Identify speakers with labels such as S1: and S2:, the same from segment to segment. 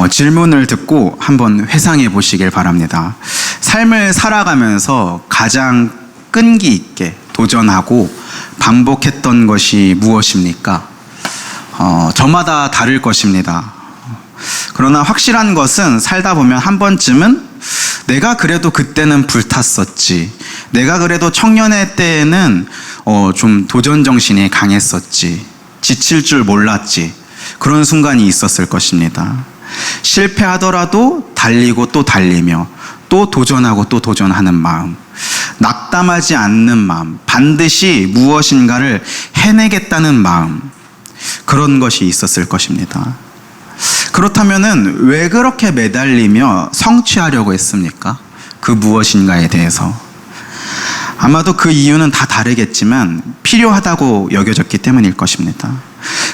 S1: 질문을 듣고 한번 회상해 보시길 바랍니다. 삶을 살아가면서 가장 끈기 있게 도전하고 반복했던 것이 무엇입니까? 저마다 다를 것입니다. 그러나 확실한 것은 살다 보면 한 번쯤은 내가 그래도 그때는 불탔었지, 내가 그래도 청년의 때에는 좀 도전 정신이 강했었지, 지칠 줄 몰랐지, 그런 순간이 있었을 것입니다. 실패하더라도 달리고 또 달리며 또 도전하고 또 도전하는 마음, 낙담하지 않는 마음, 반드시 무엇인가를 해내겠다는 마음, 그런 것이 있었을 것입니다. 그렇다면은 왜 그렇게 매달리며 성취하려고 했습니까? 그 무엇인가에 대해서. 아마도 그 이유는 다 다르겠지만 필요하다고 여겨졌기 때문일 것입니다.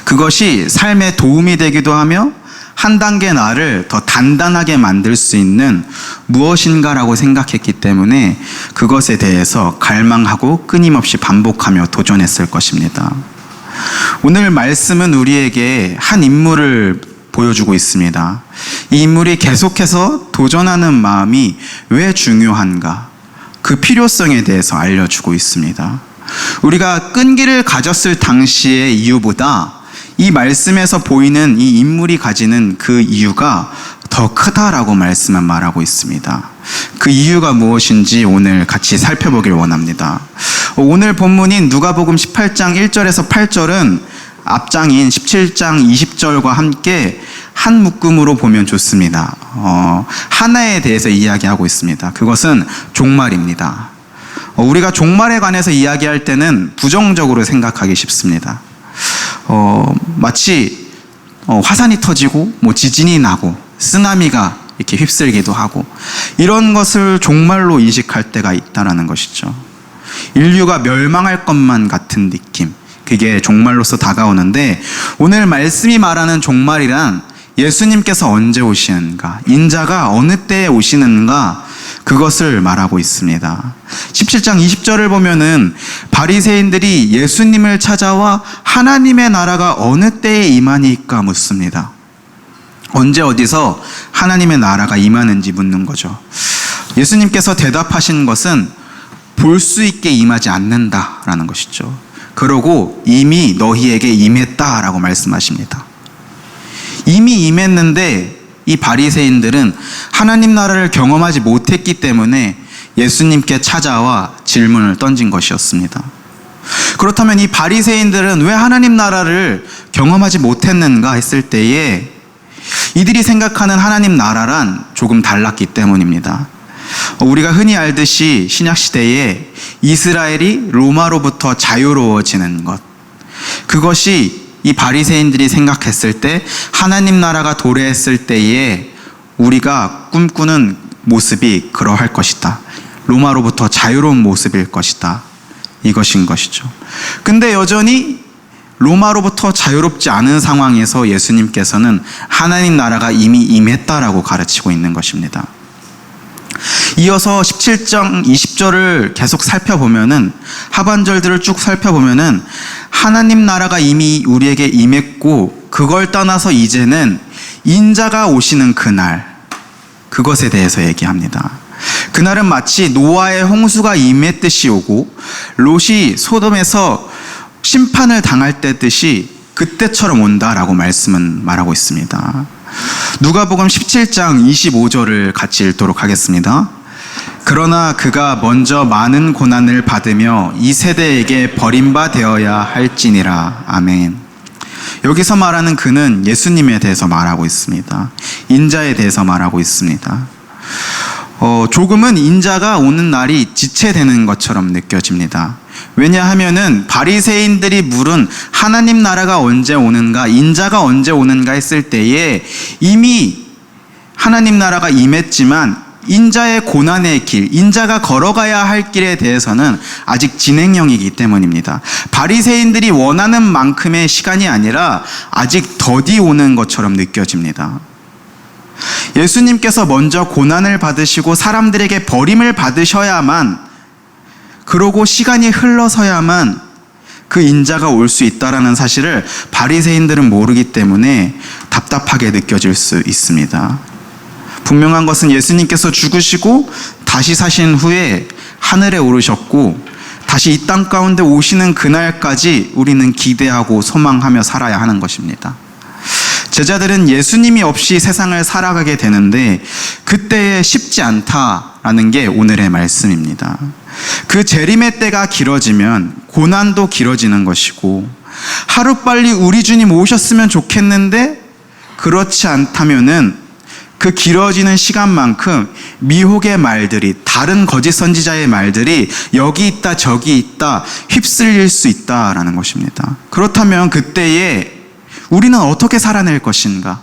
S1: 그것이 삶에 도움이 되기도 하며 한 단계 나를 더 단단하게 만들 수 있는 무엇인가라고 생각했기 때문에 그것에 대해서 갈망하고 끊임없이 반복하며 도전했을 것입니다. 오늘 말씀은 우리에게 한 인물을 보여주고 있습니다. 이 인물이 계속해서 도전하는 마음이 왜 중요한가, 그 필요성에 대해서 알려주고 있습니다. 우리가 끈기를 가졌을 당시의 이유보다 이 말씀에서 보이는 이 인물이 가지는 그 이유가 더 크다라고 말씀은 말하고 있습니다. 그 이유가 무엇인지 오늘 같이 살펴보길 원합니다. 오늘 본문인 누가복음 18장 1절에서 8절은 앞장인 17장 20절과 함께 한 묶음으로 보면 좋습니다. 하나에 대해서 이야기하고 있습니다. 그것은 종말입니다. 우리가 종말에 관해서 이야기할 때는 부정적으로 생각하기 쉽습니다. 마치 화산이 터지고 지진이 나고 쓰나미가 이렇게 휩쓸기도 하고 이런 것을 종말로 인식할 때가 있다라는 것이죠. 인류가 멸망할 것만 같은 느낌, 그게 종말로서 다가오는데 오늘 말씀이 말하는 종말이란 예수님께서 언제 오시는가, 인자가 어느 때에 오시는가, 그것을 말하고 있습니다. 17장 20절을 보면은 바리새인들이 예수님을 찾아와 하나님의 나라가 어느 때에 임하니까 묻습니다. 언제 어디서 하나님의 나라가 임하는지 묻는 거죠. 예수님께서 대답하신 것은 볼 수 있게 임하지 않는다라는 것이죠. 그러고 이미 너희에게 임했다라고 말씀하십니다. 이미 임했는데 이 바리새인들은 하나님 나라를 경험하지 못했기 때문에 예수님께 찾아와 질문을 던진 것이었습니다. 그렇다면 이 바리새인들은 왜 하나님 나라를 경험하지 못했는가 했을 때에 이들이 생각하는 하나님 나라란 조금 달랐기 때문입니다. 우리가 흔히 알듯이 신약시대에 이스라엘이 로마로부터 자유로워지는 것, 그것이 이 바리새인들이 생각했을 때 하나님 나라가 도래했을 때에 우리가 꿈꾸는 모습이 그러할 것이다, 로마로부터 자유로운 모습일 것이다, 이것인 것이죠. 근데 여전히 로마로부터 자유롭지 않은 상황에서 예수님께서는 하나님 나라가 이미 임했다라고 가르치고 있는 것입니다. 이어서 17장 20절을 계속 살펴보면은, 하반절들을 쭉 살펴보면은 하나님 나라가 이미 우리에게 임했고 그걸 떠나서 이제는 인자가 오시는 그날, 그것에 대해서 얘기합니다. 그날은 마치 노아의 홍수가 임했듯이 오고 롯이 소돔에서 심판을 당할 때듯이 그때처럼 온다라고 말씀은 말하고 있습니다. 누가복음 17장 25절을 같이 읽도록 하겠습니다. 그러나 그가 먼저 많은 고난을 받으며 이 세대에게 버림바 되어야 할지니라. 아멘. 여기서 말하는 그는 예수님에 대해서 말하고 있습니다. 인자에 대해서 말하고 있습니다. 조금은 인자가 오는 날이 지체되는 것처럼 느껴집니다. 왜냐하면은 바리새인들이 물은 하나님 나라가 언제 오는가, 인자가 언제 오는가 했을 때에 이미 하나님 나라가 임했지만 인자의 고난의 길, 인자가 걸어가야 할 길에 대해서는 아직 진행형이기 때문입니다. 바리새인들이 원하는 만큼의 시간이 아니라 아직 더디 오는 것처럼 느껴집니다. 예수님께서 먼저 고난을 받으시고 사람들에게 버림을 받으셔야만, 그러고 시간이 흘러서야만 그 인자가 올 수 있다라는 사실을 바리새인들은 모르기 때문에 답답하게 느껴질 수 있습니다. 분명한 것은 예수님께서 죽으시고 다시 사신 후에 하늘에 오르셨고 다시 이 땅 가운데 오시는 그날까지 우리는 기대하고 소망하며 살아야 하는 것입니다. 제자들은 예수님이 없이 세상을 살아가게 되는데 그때에 쉽지 않다라는 게 오늘의 말씀입니다. 그 재림의 때가 길어지면 고난도 길어지는 것이고 하루빨리 우리 주님 오셨으면 좋겠는데 그렇지 않다면은 그 길어지는 시간만큼 미혹의 말들이, 다른 거짓 선지자의 말들이 여기 있다 저기 있다 휩쓸릴 수 있다라는 것입니다. 그렇다면 그때에 우리는 어떻게 살아낼 것인가?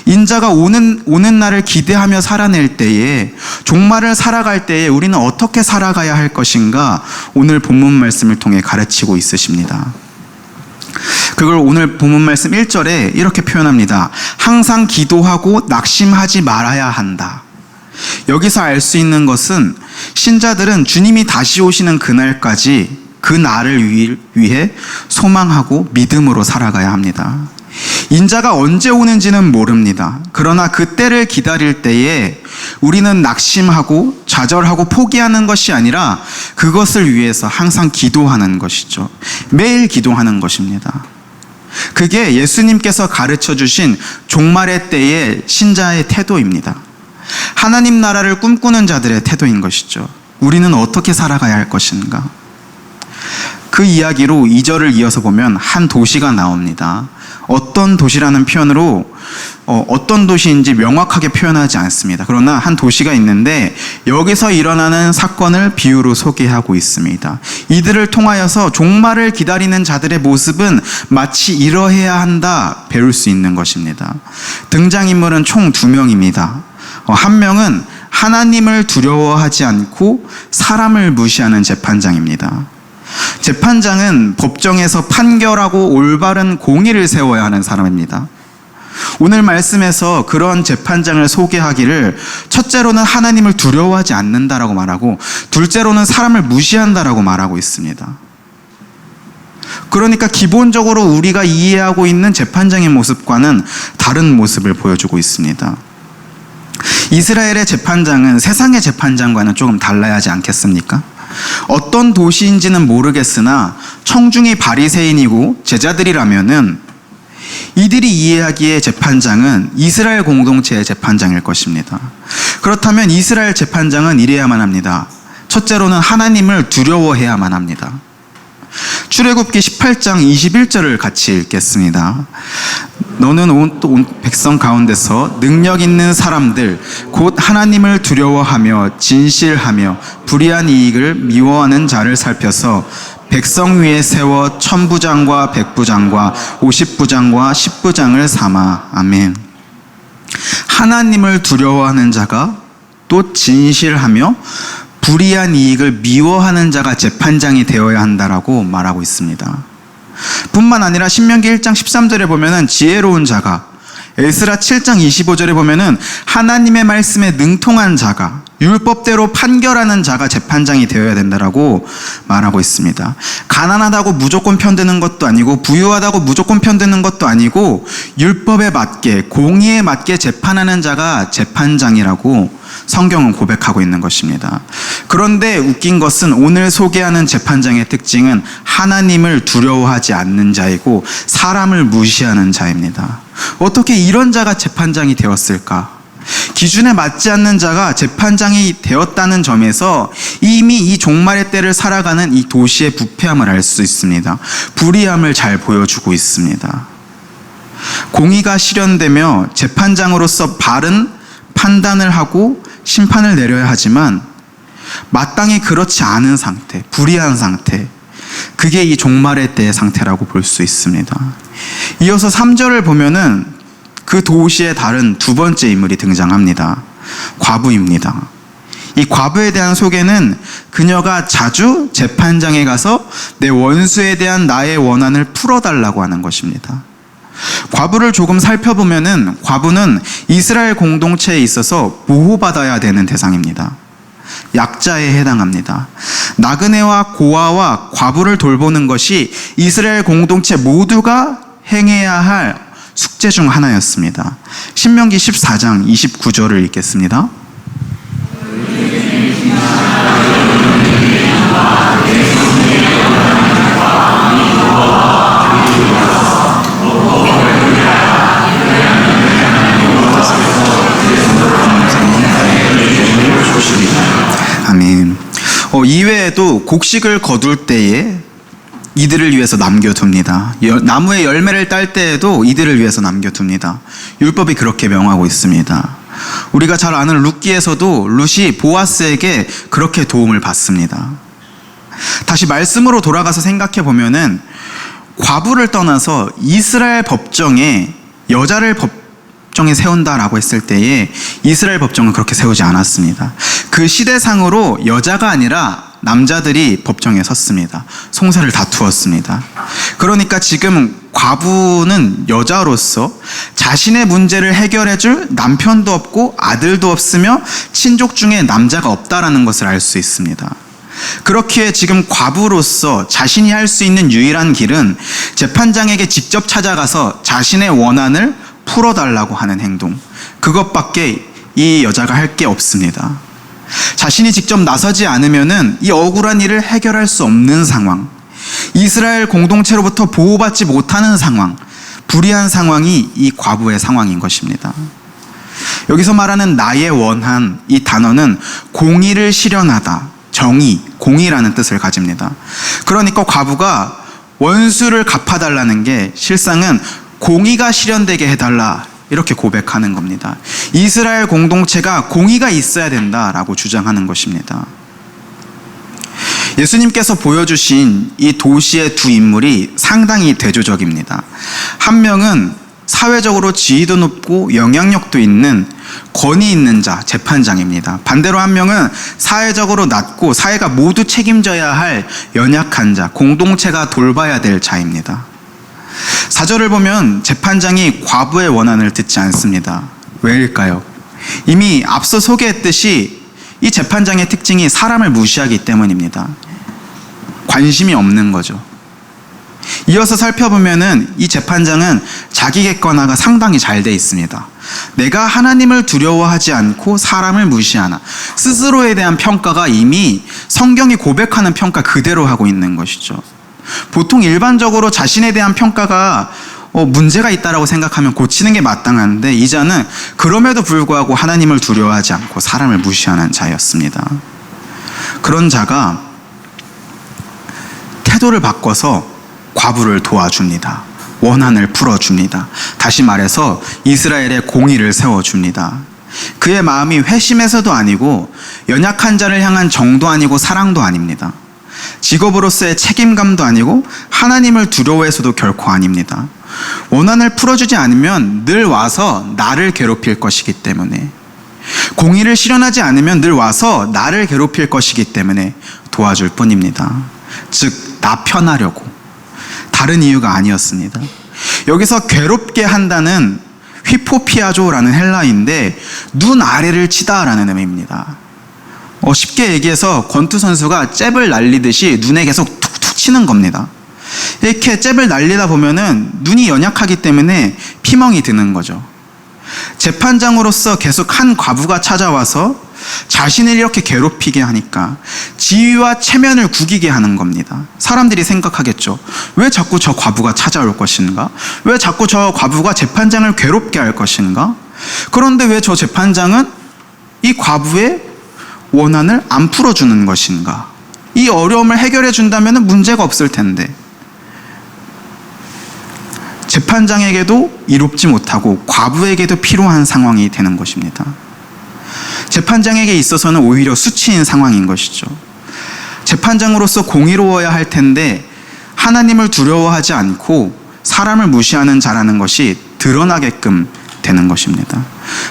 S1: 인자가 오는 날을 기대하며 살아낼 때에, 종말을 살아갈 때에 우리는 어떻게 살아가야 할 것인가? 오늘 본문 말씀을 통해 가르치고 있으십니다. 그걸 오늘 본문 말씀 1절에 이렇게 표현합니다. 항상 기도하고 낙심하지 말아야 한다. 여기서 알 수 있는 것은 신자들은 주님이 다시 오시는 그날까지 그 날을 위해 소망하고 믿음으로 살아가야 합니다. 인자가 언제 오는지는 모릅니다. 그러나 그때를 기다릴 때에 우리는 낙심하고 좌절하고 포기하는 것이 아니라 그것을 위해서 항상 기도하는 것이죠. 매일 기도하는 것입니다. 그게 예수님께서 가르쳐 주신 종말의 때의 신자의 태도입니다. 하나님 나라를 꿈꾸는 자들의 태도인 것이죠. 우리는 어떻게 살아가야 할 것인가? 그 이야기로 2절을 이어서 보면 한 도시가 나옵니다. 어떤 도시라는 표현으로 어떤 도시인지 명확하게 표현하지 않습니다. 그러나 한 도시가 있는데 여기서 일어나는 사건을 비유로 소개하고 있습니다. 이들을 통하여서 종말을 기다리는 자들의 모습은 마치 이러해야 한다 배울 수 있는 것입니다. 등장인물은 총 2명입니다. 한 명은 하나님을 두려워하지 않고 사람을 무시하는 재판장입니다. 재판장은 법정에서 판결하고 올바른 공의를 세워야 하는 사람입니다. 오늘 말씀에서 그런 재판장을 소개하기를 첫째로는 하나님을 두려워하지 않는다라고 말하고 둘째로는 사람을 무시한다라고 말하고 있습니다. 그러니까 기본적으로 우리가 이해하고 있는 재판장의 모습과는 다른 모습을 보여주고 있습니다. 이스라엘의 재판장은 세상의 재판장과는 조금 달라야 하지 않겠습니까? 어떤 도시인지는 모르겠으나 청중이 바리새인이고 제자들이라면은 이들이 이해하기에 재판장은 이스라엘 공동체의 재판장일 것입니다. 그렇다면 이스라엘 재판장은 이래야만 합니다. 첫째로는 하나님을 두려워해야만 합니다. 출애굽기 18장 21절을 같이 읽겠습니다. 너는 온 백성 가운데서 능력 있는 사람들 곧 하나님을 두려워하며 진실하며 불의한 이익을 미워하는 자를 살펴서 백성 위에 세워 1000부장과 100부장과 50부장과 10부장을 삼아. 아멘. 하나님을 두려워하는 자가 또 진실하며 불의한 이익을 미워하는 자가 재판장이 되어야 한다라고 말하고 있습니다. 뿐만 아니라 신명기 1장 13절에 보면은 지혜로운 자가, 에스라 7장 25절에 보면은 하나님의 말씀에 능통한 자가, 율법대로 판결하는 자가 재판장이 되어야 된다라고 말하고 있습니다. 가난하다고 무조건 편드는 것도 아니고 부유하다고 무조건 편드는 것도 아니고 율법에 맞게 공의에 맞게 재판하는 자가 재판장이라고 성경은 고백하고 있는 것입니다. 그런데 웃긴 것은 오늘 소개하는 재판장의 특징은 하나님을 두려워하지 않는 자이고 사람을 무시하는 자입니다. 어떻게 이런 자가 재판장이 되었을까? 기준에 맞지 않는 자가 재판장이 되었다는 점에서 이미 이 종말의 때를 살아가는 이 도시의 부패함을 알 수 있습니다. 불의함을 잘 보여주고 있습니다. 공의가 실현되며 재판장으로서 바른 판단을 하고 심판을 내려야 하지만 마땅히 그렇지 않은 상태, 불의한 상태, 그게 이 종말의 때의 상태라고 볼 수 있습니다. 이어서 3절을 보면은 그 도시에 다른 두 번째 인물이 등장합니다. 과부입니다. 이 과부에 대한 소개는 그녀가 자주 재판장에 가서 내 원수에 대한 나의 원한을 풀어달라고 하는 것입니다. 과부를 조금 살펴보면은 과부는 이스라엘 공동체에 있어서 보호받아야 되는 대상입니다. 약자에 해당합니다. 나그네와 고아와 과부를 돌보는 것이 이스라엘 공동체 모두가 행해야 할 숙제 중 하나였습니다. 신명기 14장 29절을 읽겠습니다. 아멘. 이외에도 곡식을 거둘 때에 이들을 위해서 남겨둡니다. 나무의 열매를 딸 때에도 이들을 위해서 남겨둡니다. 율법이 그렇게 명하고 있습니다. 우리가 잘 아는 룻기에서도 룻이 보아스에게 그렇게 도움을 받습니다. 다시 말씀으로 돌아가서 생각해 보면은 과부를 떠나서 이스라엘 법정에 여자를 법정에 세운다라고 했을 때에 이스라엘 법정은 그렇게 세우지 않았습니다. 그 시대상으로 여자가 아니라 남자들이 법정에 섰습니다. 송사를 다투었습니다. 그러니까 지금 과부는 여자로서 자신의 문제를 해결해줄 남편도 없고 아들도 없으며 친족 중에 남자가 없다라는 것을 알 수 있습니다. 그렇기에 지금 과부로서 자신이 할 수 있는 유일한 길은 재판장에게 직접 찾아가서 자신의 원한을 풀어달라고 하는 행동, 그것밖에 이 여자가 할 게 없습니다. 자신이 직접 나서지 않으면은 이 억울한 일을 해결할 수 없는 상황, 이스라엘 공동체로부터 보호받지 못하는 상황, 불의한 상황이 이 과부의 상황인 것입니다. 여기서 말하는 나의 원한, 이 단어는 공의를 실현하다, 정의, 공의라는 뜻을 가집니다. 그러니까 과부가 원수를 갚아달라는 게 실상은 공의가 실현되게 해달라, 이렇게 고백하는 겁니다. 이스라엘 공동체가 공의가 있어야 된다라고 주장하는 것입니다. 예수님께서 보여주신 이 도시의 두 인물이 상당히 대조적입니다. 한 명은 사회적으로 지위도 높고 영향력도 있는 권위 있는 자, 재판장입니다. 반대로 한 명은 사회적으로 낮고 사회가 모두 책임져야 할 연약한 자, 공동체가 돌봐야 될 자입니다. 4절을 보면 재판장이 과부의 원한을 듣지 않습니다. 왜일까요? 이미 앞서 소개했듯이 이 재판장의 특징이 사람을 무시하기 때문입니다. 관심이 없는 거죠. 이어서 살펴보면은 이 재판장은 자기 객관화가 상당히 잘 돼 있습니다. 내가 하나님을 두려워하지 않고 사람을 무시하나, 스스로에 대한 평가가 이미 성경이 고백하는 평가 그대로 하고 있는 것이죠. 보통 일반적으로 자신에 대한 평가가 문제가 있다라고 생각하면 고치는 게 마땅한데, 이 자는 그럼에도 불구하고 하나님을 두려워하지 않고 사람을 무시하는 자였습니다. 그런 자가 태도를 바꿔서 과부를 도와줍니다. 원한을 풀어줍니다. 다시 말해서 이스라엘의 공의를 세워줍니다. 그의 마음이 회심에서도 아니고 연약한 자를 향한 정도 아니고 사랑도 아닙니다. 직업으로서의 책임감도 아니고 하나님을 두려워해서도 결코 아닙니다. 원한을 풀어주지 않으면 늘 와서 나를 괴롭힐 것이기 때문에, 공의를 실현하지 않으면 늘 와서 나를 괴롭힐 것이기 때문에 도와줄 뿐입니다. 즉, 나 편하려고, 다른 이유가 아니었습니다. 여기서 괴롭게 한다는 휘포피아조라는 헬라인데 눈 아래를 치다라는 의미입니다. 쉽게 얘기해서 권투 선수가 잽을 날리듯이 눈에 계속 툭툭 치는 겁니다. 이렇게 잽을 날리다 보면은 눈이 연약하기 때문에 피멍이 드는 거죠. 재판장으로서 계속 한 과부가 찾아와서 자신을 이렇게 괴롭히게 하니까 지위와 체면을 구기게 하는 겁니다. 사람들이 생각하겠죠. 왜 자꾸 저 과부가 찾아올 것인가? 왜 자꾸 저 과부가 재판장을 괴롭게 할 것인가? 그런데 왜 저 재판장은 이 과부의 원한을 안 풀어주는 것인가? 이 어려움을 해결해 준다면 문제가 없을 텐데, 재판장에게도 이롭지 못하고 과부에게도 필요한 상황이 되는 것입니다. 재판장에게 있어서는 오히려 수치인 상황인 것이죠. 재판장으로서 공의로워야 할 텐데 하나님을 두려워하지 않고 사람을 무시하는 자라는 것이 드러나게끔 되는 것입니다.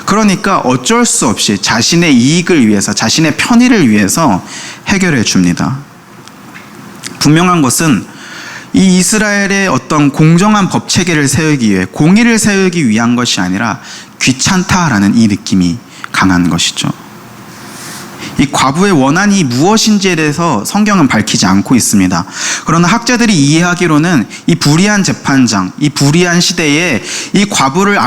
S1: 그러니까 어쩔 수 없이 자신의 이익을 위해서, 자신의 편의를 위해서 해결해 줍니다. 분명한 것은 이 이스라엘의 어떤 공정한 법 체계를 세우기 위해, 공의를 세우기 위한 것이 아니라 귀찮다라는 이 느낌이 강한 것이죠. 이 과부의 원한이 무엇인지에 대해서 성경은 밝히지 않고 있습니다. 그러나 학자들이 이해하기로는 이 불의한 재판장, 이 불의한 시대에 이 과부를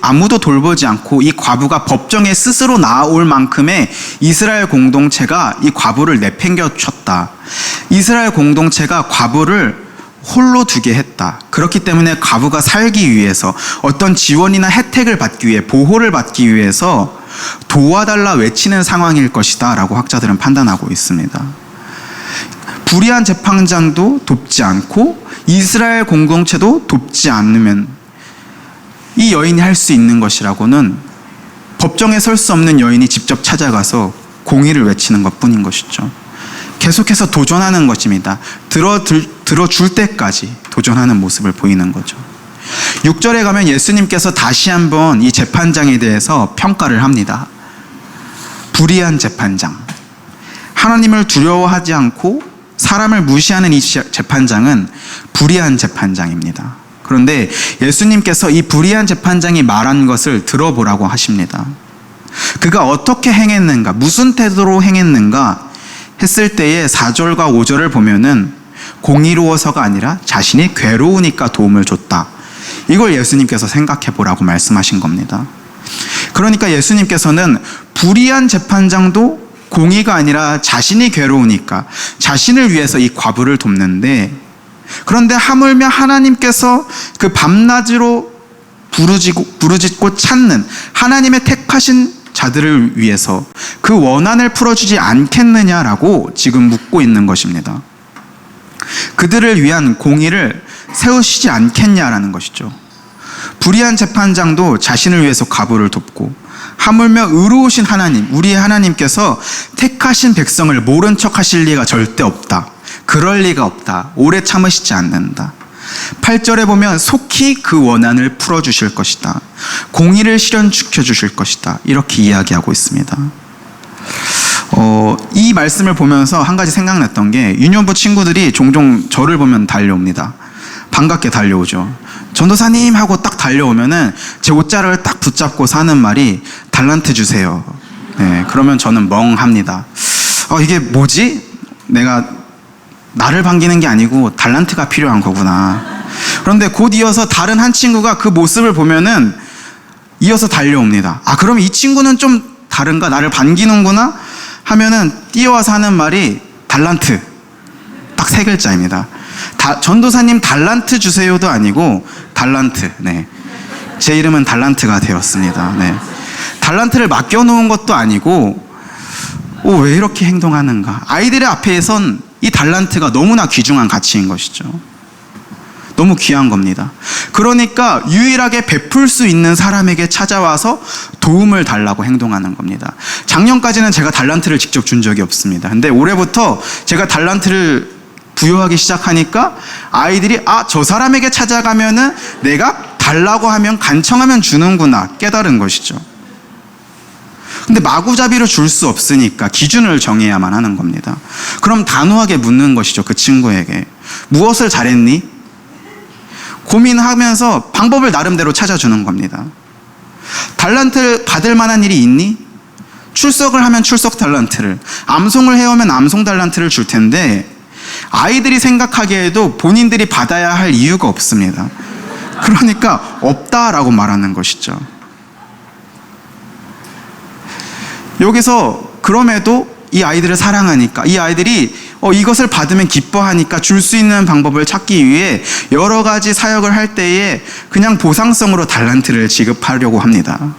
S1: 아무도 돌보지 않고 이 과부가 법정에 스스로 나올 만큼의 이스라엘 공동체가 이 과부를 내팽겨쳤다. 이스라엘 공동체가 과부를 홀로 두게 했다. 그렇기 때문에 과부가 살기 위해서 어떤 지원이나 혜택을 받기 위해, 보호를 받기 위해서 도와달라 외치는 상황일 것이다 라고 학자들은 판단하고 있습니다. 불의한 재판장도 돕지 않고 이스라엘 공동체도 돕지 않으면 이 여인이 할 수 있는 것이라고는 법정에 설 수 없는 여인이 직접 찾아가서 공의를 외치는 것뿐인 것이죠. 계속해서 도전하는 것입니다. 들어줄 때까지 도전하는 모습을 보이는 거죠. 6절에 가면 예수님께서 다시 한번 이 재판장에 대해서 평가를 합니다. 불의한 재판장. 하나님을 두려워하지 않고 사람을 무시하는 이 재판장은 불의한 재판장입니다. 그런데 예수님께서 이 불의한 재판장이 말한 것을 들어보라고 하십니다. 그가 어떻게 행했는가, 무슨 태도로 행했는가 했을 때에 4절과 5절을 보면은 공의로워서가 아니라 자신이 괴로우니까 도움을 줬다. 이걸 예수님께서 생각해 보라고 말씀하신 겁니다. 그러니까 예수님께서는 불의한 재판장도 공의가 아니라 자신이 괴로우니까 자신을 위해서 이 과부를 돕는데, 그런데 하물며 하나님께서 그 밤낮으로 부르짖고 찾는 하나님의 택하신 자들을 위해서 그 원한을 풀어주지 않겠느냐라고 지금 묻고 있는 것입니다. 그들을 위한 공의를 세우시지 않겠냐라는 것이죠. 불의한 재판장도 자신을 위해서 과부를 돕고, 하물며 의로우신 하나님, 우리의 하나님께서 택하신 백성을 모른 척 하실 리가 절대 없다. 그럴 리가 없다. 오래 참으시지 않는다. 8절에 보면 속히 그 원한을 풀어주실 것이다. 공의를 실현시켜 주실 것이다. 이렇게 이야기하고 있습니다. 이 말씀을 보면서 한 가지 생각났던 게, 유년부 친구들이 종종 저를 보면 달려옵니다. 반갑게 달려오죠. 전도사님 하고 딱 달려오면은 제 옷자락을 딱 붙잡고 사는 말이 달란트 주세요. 네, 그러면 저는 멍합니다. 이게 뭐지? 나를 반기는 게 아니고 달란트가 필요한 거구나. 그런데 곧 이어서 다른 한 친구가 그 모습을 보면은 이어서 달려옵니다. 그럼 이 친구는 좀 다른가? 나를 반기는구나? 하면은 뛰어와서 하는 말이 달란트. 딱 3글자입니다. 전도사님 달란트 주세요도 아니고 달란트. 네. 제 이름은 달란트가 되었습니다. 네. 달란트를 맡겨놓은 것도 아니고 왜 이렇게 행동하는가? 아이들의 앞에선 이 달란트가 너무나 귀중한 가치인 것이죠. 너무 귀한 겁니다. 그러니까 유일하게 베풀 수 있는 사람에게 찾아와서 도움을 달라고 행동하는 겁니다. 작년까지는 제가 달란트를 직접 준 적이 없습니다. 근데 올해부터 제가 달란트를 부여하기 시작하니까 아이들이 저 사람에게 찾아가면은 내가 달라고 하면 간청하면 주는구나 깨달은 것이죠. 근데 마구잡이로 줄 수 없으니까 기준을 정해야만 하는 겁니다. 그럼 단호하게 묻는 것이죠. 그 친구에게 무엇을 잘했니? 고민하면서 방법을 나름대로 찾아주는 겁니다. 달란트 받을 만한 일이 있니? 출석을 하면 출석 달란트를, 암송을 해오면 암송 달란트를 줄 텐데 아이들이 생각하기에도 본인들이 받아야 할 이유가 없습니다. 그러니까 없다라고 말하는 것이죠. 여기서 그럼에도 이 아이들을 사랑하니까, 이 아이들이 이것을 받으면 기뻐하니까 줄 수 있는 방법을 찾기 위해 여러 가지 사역을 할 때에 그냥 보상성으로 달란트를 지급하려고 합니다.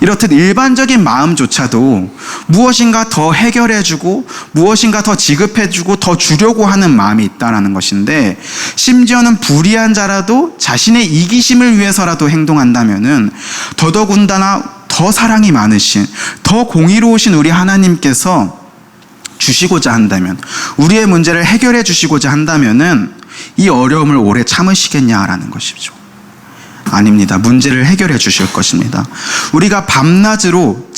S1: 이렇듯 일반적인 마음조차도 무엇인가 더 해결해주고 무엇인가 더 지급해주고 더 주려고 하는 마음이 있다는 것인데, 심지어는 불의한 자라도 자신의 이기심을 위해서라도 행동한다면은 더더군다나 더 사랑이 많으신, 더 공의로우신 우리 하나님께서 주시고자 한다면, 우리의 문제를 해결해 주시고자 한다면은 이 어려움을 오래 참으시겠냐라는 것이죠. 아닙니다. 문제를 해결해 주실 것입니다. 우리가 밤낮으로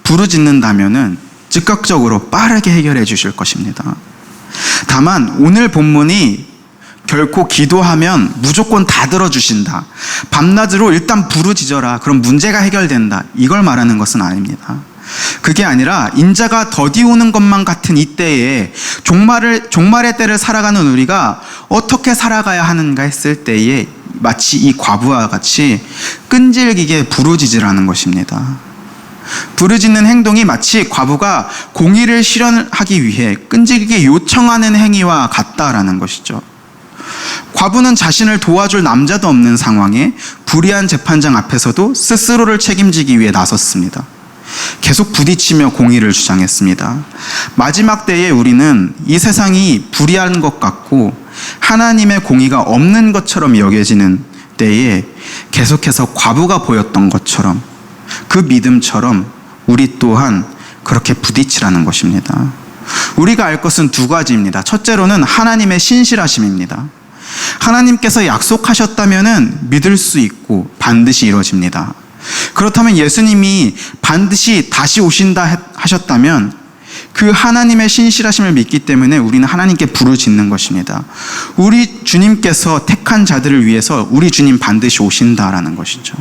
S1: 부르짖는다면은 즉각적으로 빠르게 해결해 주실 것입니다. 다만 오늘 본문이 결코 기도하면 무조건 다 들어주신다, 밤낮으로 일단 부르짖어라 그럼 문제가 해결된다, 이걸 말하는 것은 아닙니다. 그게 아니라 인자가 더디오는 것만 같은 이때에 종말의 때를 살아가는 우리가 어떻게 살아가야 하는가 했을 때에 마치 이 과부와 같이 끈질기게 부르짖으라는 것입니다. 부르짖는 행동이 마치 과부가 공의를 실현하기 위해 끈질기게 요청하는 행위와 같다라는 것이죠. 과부는 자신을 도와줄 남자도 없는 상황에 불의한 재판장 앞에서도 스스로를 책임지기 위해 나섰습니다. 계속 부딪히며 공의를 주장했습니다. 마지막 때에 우리는 이 세상이 불의한 것 같고 하나님의 공의가 없는 것처럼 여겨지는 때에 계속해서 과부가 보였던 것처럼 그 믿음처럼 우리 또한 그렇게 부딪히라는 것입니다. 우리가 알 것은 두 가지입니다. 첫째로는 하나님의 신실하심입니다. 하나님께서 약속하셨다면 믿을 수 있고 반드시 이루어집니다. 그렇다면 예수님이 반드시 다시 오신다 하셨다면 그 하나님의 신실하심을 믿기 때문에 우리는 하나님께 부르짖는 것입니다. 우리 주님께서 택한 자들을 위해서 우리 주님 반드시 오신다라는 것이죠.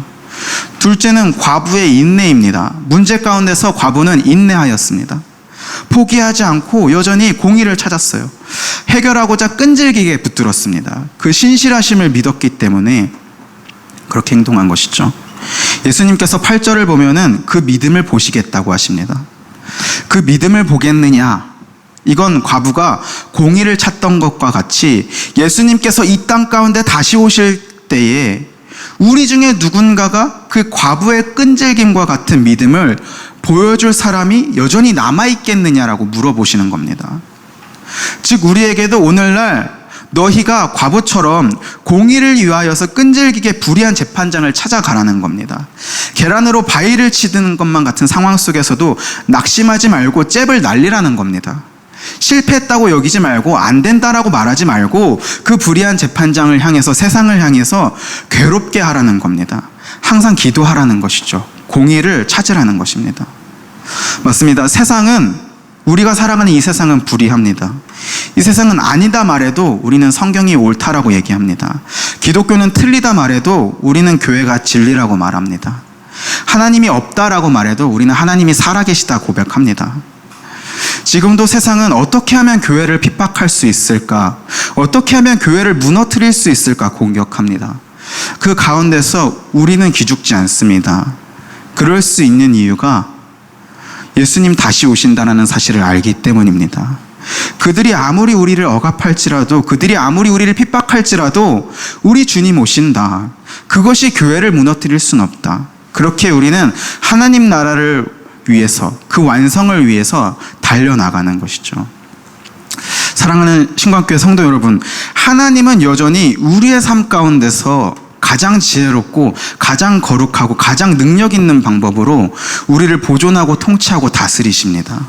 S1: 둘째는 과부의 인내입니다. 문제 가운데서 과부는 인내하였습니다. 포기하지 않고 여전히 공의를 찾았어요. 해결하고자 끈질기게 붙들었습니다. 그 신실하심을 믿었기 때문에 그렇게 행동한 것이죠. 예수님께서 8절을 보면은 그 믿음을 보시겠다고 하십니다. 그 믿음을 보겠느냐? 이건 과부가 공의를 찾던 것과 같이 예수님께서 이 땅 가운데 다시 오실 때에 우리 중에 누군가가 그 과부의 끈질김과 같은 믿음을 보여줄 사람이 여전히 남아있겠느냐라고 물어보시는 겁니다. 즉 우리에게도 오늘날 너희가 과부처럼 공의를 위하여서 끈질기게 불의한 재판장을 찾아가라는 겁니다. 계란으로 바위를 치는 것만 같은 상황 속에서도 낙심하지 말고 잽을 날리라는 겁니다. 실패했다고 여기지 말고 안 된다라고 말하지 말고 그 불의한 재판장을 향해서 세상을 향해서 괴롭게 하라는 겁니다. 항상 기도하라는 것이죠. 공의를 찾으라는 것입니다. 맞습니다. 우리가 살아가는 이 세상은 불의합니다. 이 세상은 아니다 말해도 우리는 성경이 옳다라고 얘기합니다. 기독교는 틀리다 말해도 우리는 교회가 진리라고 말합니다. 하나님이 없다라고 말해도 우리는 하나님이 살아계시다 고백합니다. 지금도 세상은 어떻게 하면 교회를 핍박할 수 있을까? 어떻게 하면 교회를 무너뜨릴 수 있을까 공격합니다. 그 가운데서 우리는 기죽지 않습니다. 그럴 수 있는 이유가 예수님 다시 오신다는 사실을 알기 때문입니다. 그들이 아무리 우리를 억압할지라도, 그들이 아무리 우리를 핍박할지라도 우리 주님 오신다. 그것이 교회를 무너뜨릴 순 없다. 그렇게 우리는 하나님 나라를 위해서, 그 완성을 위해서 달려나가는 것이죠. 사랑하는 신광교회 성도 여러분, 하나님은 여전히 우리의 삶 가운데서 가장 지혜롭고 가장 거룩하고 가장 능력 있는 방법으로 우리를 보존하고 통치하고 다스리십니다.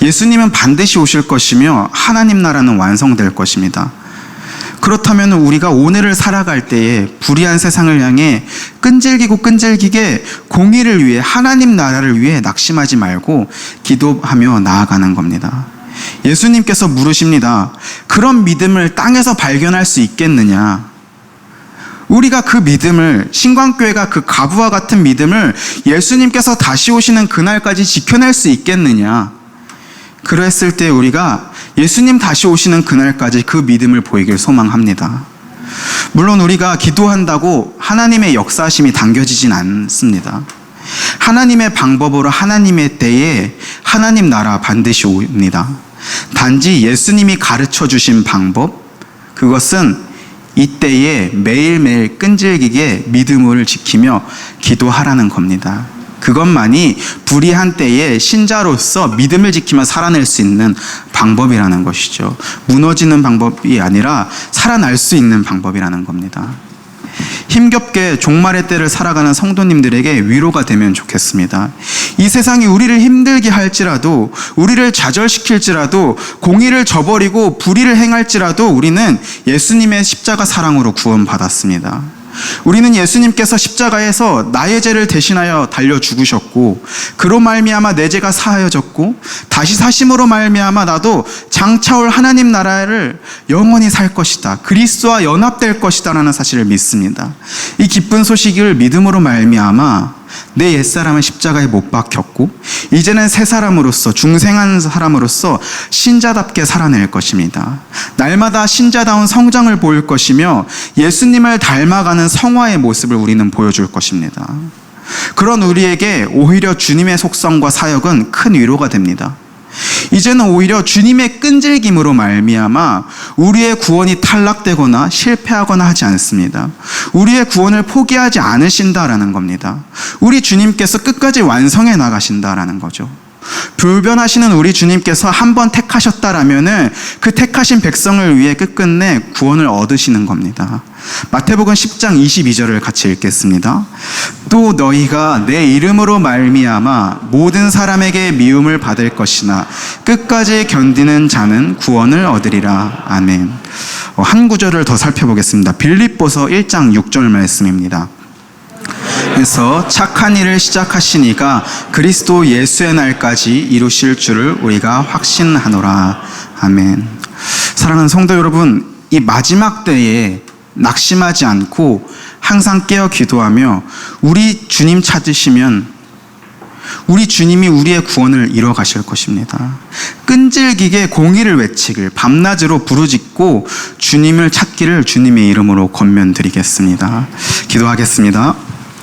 S1: 예수님은 반드시 오실 것이며 하나님 나라는 완성될 것입니다. 그렇다면 우리가 오늘을 살아갈 때에 불의한 세상을 향해 끈질기게 공의를 위해 하나님 나라를 위해 낙심하지 말고 기도하며 나아가는 겁니다. 예수님께서 물으십니다. 그런 믿음을 땅에서 발견할 수 있겠느냐? 우리가 그 믿음을, 신광교회가 그 과부와 같은 믿음을 예수님께서 다시 오시는 그날까지 지켜낼 수 있겠느냐? 그랬을 때 우리가 예수님 다시 오시는 그날까지 그 믿음을 보이길 소망합니다. 물론 우리가 기도한다고 하나님의 역사하심이 당겨지진 않습니다. 하나님의 방법으로 하나님의 때에 하나님 나라 반드시 옵니다. 단지 예수님이 가르쳐 주신 방법, 그것은 이때에 매일매일 끈질기게 믿음을 지키며 기도하라는 겁니다. 그것만이 불의한 때에 신자로서 믿음을 지키며 살아낼 수 있는 방법이라는 것이죠. 무너지는 방법이 아니라 살아날 수 있는 방법이라는 겁니다. 힘겹게 종말의 때를 살아가는 성도님들에게 위로가 되면 좋겠습니다. 이 세상이 우리를 힘들게 할지라도, 우리를 좌절시킬지라도, 공의를 저버리고 불의를 행할지라도 우리는 예수님의 십자가 사랑으로 구원받았습니다. 우리는 예수님께서 십자가에서 나의 죄를 대신하여 달려 죽으셨고, 그로 말미암아 내 죄가 사하여졌고, 다시 사심으로 말미암아 나도 장차올 하나님 나라를 영원히 살 것이다, 그리스도와 연합될 것이다 라는 사실을 믿습니다. 이 기쁜 소식을 믿음으로 말미암아 내 옛사람은 십자가에 못 박혔고 이제는 새 사람으로서, 중생한 사람으로서 신자답게 살아낼 것입니다. 날마다 신자다운 성장을 보일 것이며 예수님을 닮아가는 성화의 모습을 우리는 보여줄 것입니다. 그런 우리에게 오히려 주님의 속성과 사역은 큰 위로가 됩니다. 이제는 오히려 주님의 끈질김으로 말미암아 우리의 구원이 탈락되거나 실패하거나 하지 않습니다. 우리의 구원을 포기하지 않으신다라는 겁니다. 우리 주님께서 끝까지 완성해 나가신다라는 거죠. 불변하시는 우리 주님께서 한번 택하셨다라면은 그 택하신 백성을 위해 끝끝내 구원을 얻으시는 겁니다. 마태복음 10장 22절을 같이 읽겠습니다. 또 너희가 내 이름으로 말미암아 모든 사람에게 미움을 받을 것이나 끝까지 견디는 자는 구원을 얻으리라. 아멘. 한 구절을 더 살펴보겠습니다. 빌립보서 1장 6절 말씀입니다. 그래서 착한 일을 시작하시니가 그리스도 예수의 날까지 이루실 줄을 우리가 확신하노라. 아멘. 사랑하는 성도 여러분, 이 마지막 때에 낙심하지 않고 항상 깨어 기도하며 우리 주님 찾으시면 우리 주님이 우리의 구원을 이뤄 가실 것입니다. 끈질기게 공의를 외치길, 밤낮으로 부르짖고 주님을 찾기를 주님의 이름으로 권면드리겠습니다. 기도하겠습니다.